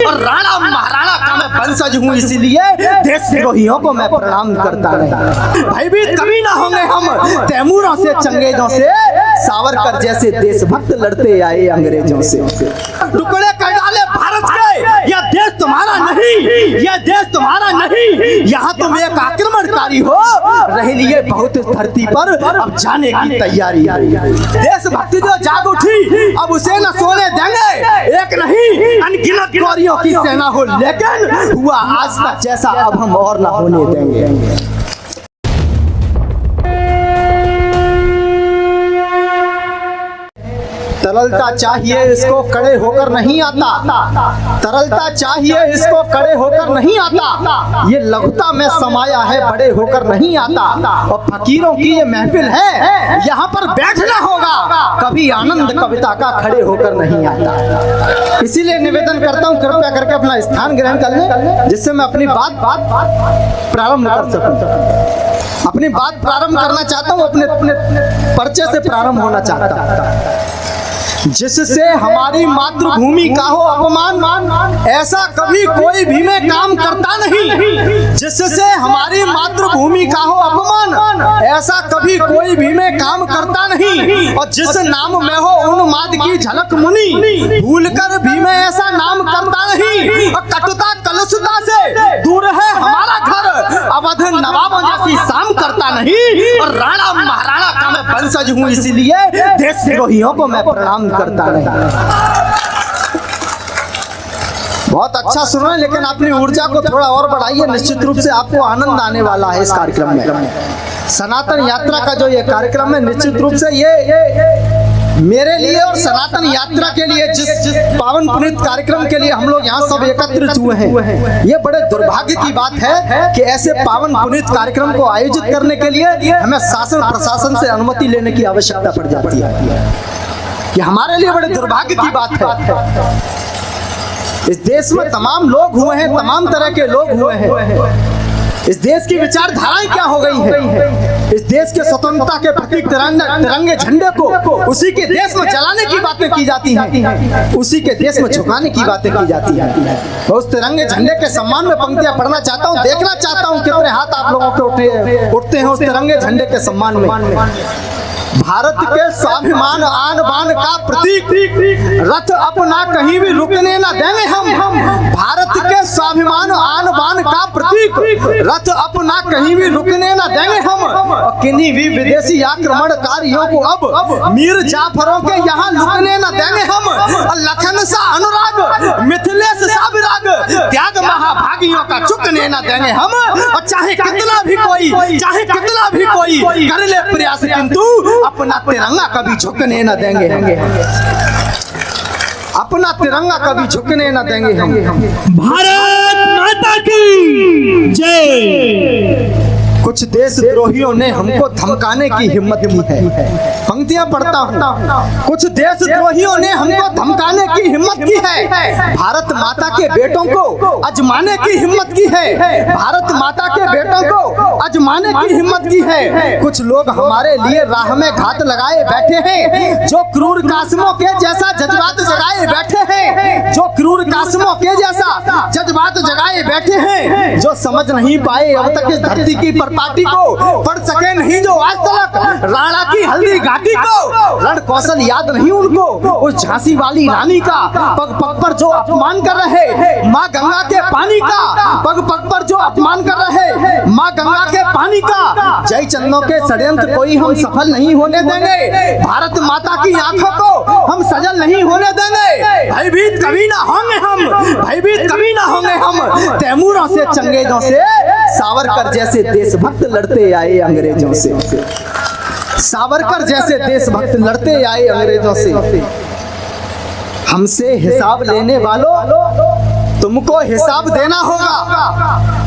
और राणा महाराणा का मैं वंशज हूँ, इसीलिए देशद्रोहियों को मैं प्रणाम करता नहीं। भयभीत कभी ना होंगे हम तैमूरों से, चंगेजों से, सावरकर जैसे देशभक्त लड़ते आए अंग्रेजों से। टुकड़े कर डाले भारत के, यह देश तुम्हारा नहीं, यह देश तुम्हारा नहीं, यहाँ तुम एक आक्रमणकारी हो। रह लिए बहुत धरती पर, अब जाने की तैयारी। देशभक्ति जो जाग उठी, अब उसे न सोने देंगे। एक नहीं अनगिनत गौरियों की सेना हो, लेकिन हुआ आज तक जैसा अब हम और न होने देंगे। तरलता चाहिए इसको खड़े होकर नहीं आता, तरलता चाहिए इसको खड़े होकर नहीं आता। ये लघुता में समाया है, बड़े होकर नहीं आता। और फकीरों की ये महफिल है, यहाँ पर बैठना होगा, कभी आनंद कविता का खड़े होकर नहीं आता। इसीलिए निवेदन करता हूँ, कृपया करके अपना स्थान ग्रहण कर लें, जिससे मैं अपनी बात प्रारंभ कर सकूं। अपनी बात प्रारंभ करना चाहता हूँ, अपने परिचय से प्रारंभ होना चाहता हूँ। जिससे हमारी मातृभूमि का हो अपमान, ऐसा कभी कोई भी में काम करता नहीं। जिससे हमारी मातृभूमि का हो अपमान, ऐसा कभी कोई भी में काम करता नहीं। और जिस नाम में हो उन्माद की झलक मुनि, भूलकर भी में ऐसा नाम करता नहीं। और कटुता कलुषता से दूर है हमारा घर, अवध नवाबों जैसी शाम करता नहीं। और राणा महाराणा का मैं वंशज हूँ, इसीलिए देशद्रोहियों को मैं प्रणाम करता नहीं। बहुत अच्छा सुन रहे हैं, लेकिन अपनी ऊर्जा को थोड़ा और बढ़ाइए, निश्चित रूप से आपको आनंद आने वाला है इस कार्यक्रम में। सनातन यात्रा का जो ये कार्यक्रम है, निश्चित रूप से ये मेरे लिए और सनातन यात्रा के लिए, जिस पावन पुनीत कार्यक्रम के लिए हम लोग यहाँ सब एकत्रित हुए हैं, ये बड़े दुर्भाग्य की बात है कि ऐसे पावन पुनीत कार्यक्रम को आयोजित करने के लिए हमें शासन प्रशासन से अनुमति लेने की आवश्यकता पड़ जाती है। ये हमारे लिए बड़े दुर्भाग्य की बात है। इस देश में तमाम लोग हुए हैं, तमाम तरह के लोग हुए हैं। इस देश की विचारधाराएं क्या हो गई है? इस देश के स्वतंत्रता के प्रतीक तिरंगे झंडे को उसी के देश में जलाने की बातें की जाती हैं, उसी के देश में झुकाने की बातें की जाती हैं। मैं उस तिरंगे झंडे के सम्मान में पंक्तियां पढ़ना चाहता हूं, देखना चाहता हूं कितने हाथ आप लोगों के उठते हैं उस तिरंगे झंडे के सम्मान में। भारत के स्वाभिमान आन बान का प्रतीक, रथ अपना कहीं भी रुकने न देंगे हम। भारत के स्वाभिमान आन बान का प्रतीक, रथ अपना कहीं भी रुकने न देंगे हम। और किन्हीं भी विदेशी आक्रमणकारियों को अब मीर जाफरों के यहाँ लुकने न देंगे हम। लखन सा अनुराग, मिथिलेश सा विराग, त्याग महाभागियों का चुकने न देंगे हम। और चाहे कितना भी कोई कर ले प्रयास, किंतु अपना तिरंगा कभी झुकने न देंगे हम। अपना तिरंगा कभी झुकने न देंगे हम। भारत माता की जय। कुछ देशद्रोहियों ने हमको धमकाने की हिम्मत की है। पंक्तियां पढ़ता हूँ। कुछ देशद्रोहियों ने हमको धमकाने की हिम्मत की है। भारत माता के बेटों को अजमाने की हिम्मत की है। भारत माता के बेटों को अजमाने की हिम्मत की है। कुछ लोग हमारे लिए राह में घात लगाए बैठे हैं, जो क्रूर कासिमों के जैसा जज्बात जगाए बैठे हैं, जो क्रूर कासिमों के जैसा जज्बात जगाए बैठे हैं, जो समझ नहीं पाए अब तक इस धरती की पार्टी को, पढ़ सके नहीं जो आज तक राणा की हल्दी घाटी को। रण कौशल याद नहीं उनको उस झांसी वाली रानी का, पग पग पर जो अपमान कर रहे माँ गंगा के पानी का, पग पग पर जो अपमान कर रहे माँ गंगा के पानी का। जय चंदों के षड्यंत्र कोई हम सफल नहीं होने देंगे। भारत माता की आंखों को हम सजल नहीं होने देंगे। भयभीत कभी ना होंगे हम, भयभीत कभी ना होंगे हम तैमूरों से, चंगेजों से, सावरकर जैसे देशभक्त लड़ते आए अंग्रेजों से। सावरकर जैसे देशभक्त लड़ते आए अंग्रेजों से। हमसे हिसाब लेने वालों, तुमको हिसाब देना होगा।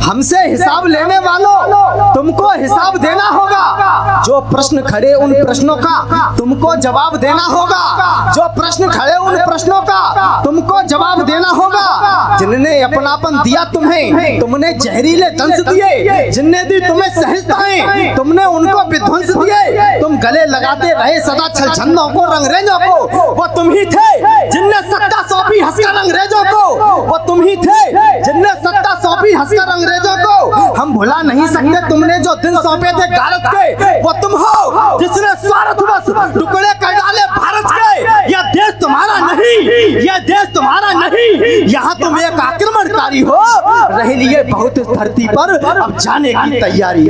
हमसे हिसाब लेने वालों, तुमको हिसाब देना होगा। जो प्रश्न खड़े उन प्रश्नों का तुमको जवाब देना होगा। जो प्रश्न खड़े उन प्रश्नों का तुमको जवाब देना होगा। जिनने अपनापन दिया तुम्हें, तुमने जहरीले दंश दिए। जिनने दी तुम्हें सहजताएं, तुमने उनको विध्वंस दिए। तुम गले लगाते रहे सदा छलछंदों को, रंगरेजों को, वो तुम ही थे जिनने सत्ता सौंपी हंसकर अंग्रेजों को। वो तुम ही थे जिनने सत्ता सौंपी हंसकर अंग्रेजों को। हम भुला नहीं सकते तुमने जो दिन सौंपे थे गारत के। वो तुम हो जिसने स्वार्थवश टुकड़े कर डाले भारत के। यह देश तुम्हारा नहीं, यह देश तुम्हारा नहीं, यहाँ तुम एक आक्रमणकारी हो। रह लिए बहुत इस धरती पर, अब जाने की तैयारी।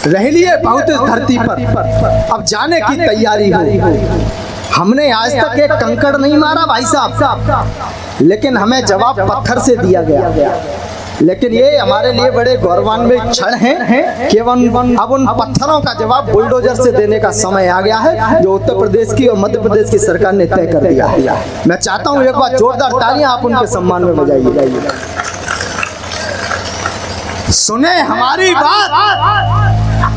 रह लिए बहुत इस धरती पर, अब जाने की तैयारी हो। हमने आज तक एक कंकड़ नहीं मारा भाई साहब, लेकिन हमें जवाब पत्थर से दिया गया। लेकिन ये हमारे लिए बड़े गौरवान्वित क्षण हैं कि अब उन पत्थरों का जवाब बुलडोजर से देने का समय आ गया है, जो उत्तर प्रदेश की और मध्य प्रदेश की सरकार ने तय कर दिया है। मैं चाहता हूँ एक बार जोरदार तालियां आप उनके सम्मान में बजाइए। सुने हमारी बात,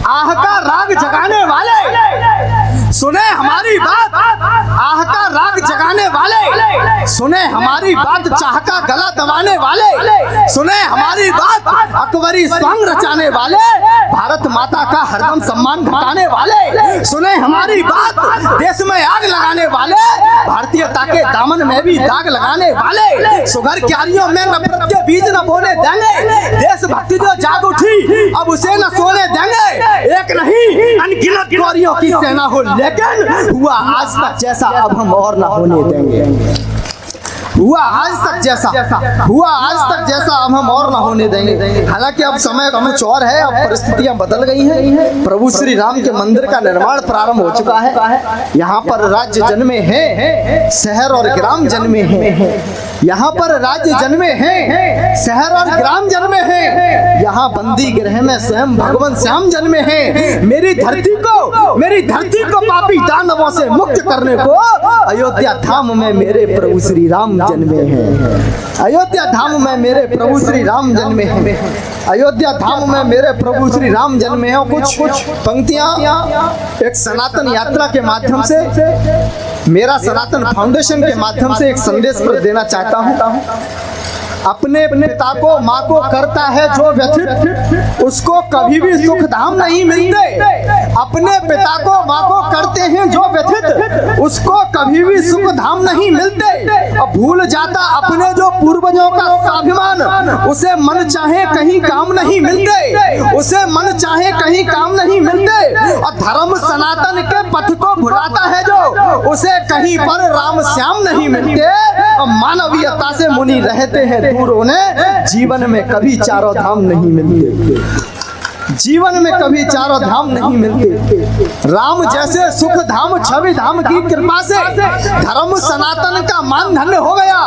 आह का राग जगाने वाले, सुने हमारी बात, आह का राग जगाने वाले, सुने हमारी बात, चाह का गला दबाने वाले, सुने हमारी बात, अकबरी स्वांग रचाने वाले, भारत माता का हरदम सम्मान घटाने वाले, सुने हमारी बात, देश में आग लगाने वाले, भारतीयता के दामन में भी दाग लगाने वाले, सुगर क्यारियों में नफरत के बीज न बोने देंगे। देशभक्ति जो जाग उठी अब उसे न सोने देंगे। एक नहीं अनगिनत गोरियों की सेना हो, लेकिन हुआ आज तक जैसा अब हम और ना होने देंगे। हुआ आज तक जैसा, हुआ आज तक जैसा अब हम और ना होने देंगे। हालांकि अब समय कुछ और है, अब परिस्थितियां बदल गई हैं। प्रभु श्री राम के मंदिर का निर्माण प्रारंभ हो चुका है। यहाँ पर राज्य जन्मे हैं, शहर और ग्राम जन्मे हैं। यहाँ पर राज्य जन्मे हैं, शहर और ग्राम जन्मे हैं। यहाँ बंदी गृह में स्वयं भगवान श्याम जन्मे हैं। मेरी धरती को पापी दानवों से मुक्त करने को अयोध्या धाम में मेरे प्रभु श्री राम जन्मे हैं। अयोध्या धाम में मेरे प्रभु श्री राम जन्मे हैं। अयोध्या धाम में मेरे प्रभु श्री राम जन्मे हैं। कुछ पंक्तियां एक सनातन यात्रा के माध्यम से, मेरा सनातन फाउंडेशन के माध्यम से एक संदेश पर देना चाहता हूं। अपने पिता को माँ को करता है जो व्यथित, उसको कभी भी सुख धाम नहीं मिलते। अपने पिता को माँ को करते हैं जो व्यथित, उसको कभी भी सुख धाम नहीं मिलते। अब भूल जाता अपने जो पूर्वजों का स्वाभिमान, उसे मन चाहे कहीं काम नहीं मिलते। उसे मन चाहे कहीं काम नहीं मिलते। और धर्म सनातन के पथ को भुलाता है जो, उसे कहीं पर राम श्याम नहीं मिलते। और मानवीयता से मुनि रहते हैं दूर, उन्हें जीवन में कभी चारों धाम नहीं मिलते। जीवन में कभी चारों धाम नहीं मिलते। राम जैसे सुख धाम छवि धाम की कृपा से धर्म सनातन का मान धन्य हो गया।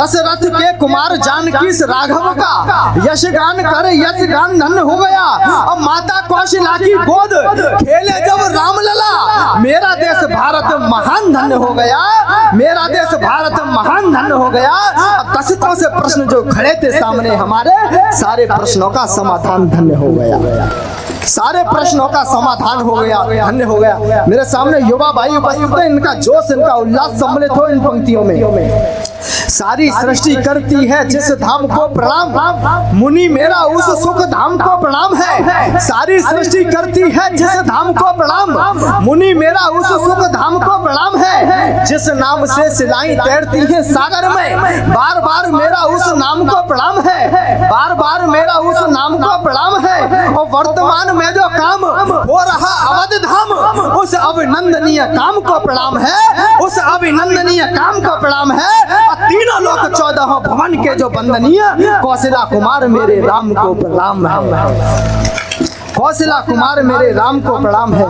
दशरथ के कुमार जानकी राघव का यश गान कर यश गान धन्य हो गया। अब माता कौशला की गोद खेले जब राम लला, मेरा देश भारत महान धन्य हो गया। मेरा देश भारत महान धन्य हो गया। अब दशकों से प्रश्न जो खड़े थे सामने हमारे, सारे प्रश्नों का समाधान धन्य हो गया। सारे प्रश्नों का समाधान हो गया, धन्य हो गया। मेरे सामने युवा भाई उपस्थित हैं, इनका जोश इनका उल्लास सम्मिलित हो इन पंक्तियों में। सारी सृष्टि करती है जिस धाम को प्रणाम, मुनि मेरा उस सुख धाम को प्रणाम है। सारी सृष्टि करती है जिस धाम को प्रणाम, मुनि मेरा उस सुख धाम को प्रणाम है। जिस नाम से सिलाई तैरती है सागर में, बार बार मेरा उस नाम को प्रणाम है। बार बार मेरा उस नाम को प्रणाम है। और वर्तमान में जो काम हो रहा अवध धाम, उस अभिनंदनीय काम को प्रणाम है। उस अभिनंदनीय काम को प्रणाम है। तीनों लोक 14 भवन के जो वंदनीय कौशला कुमार मेरे राम को प्रणाम है। कौशला कुमार मेरे राम को प्रणाम है।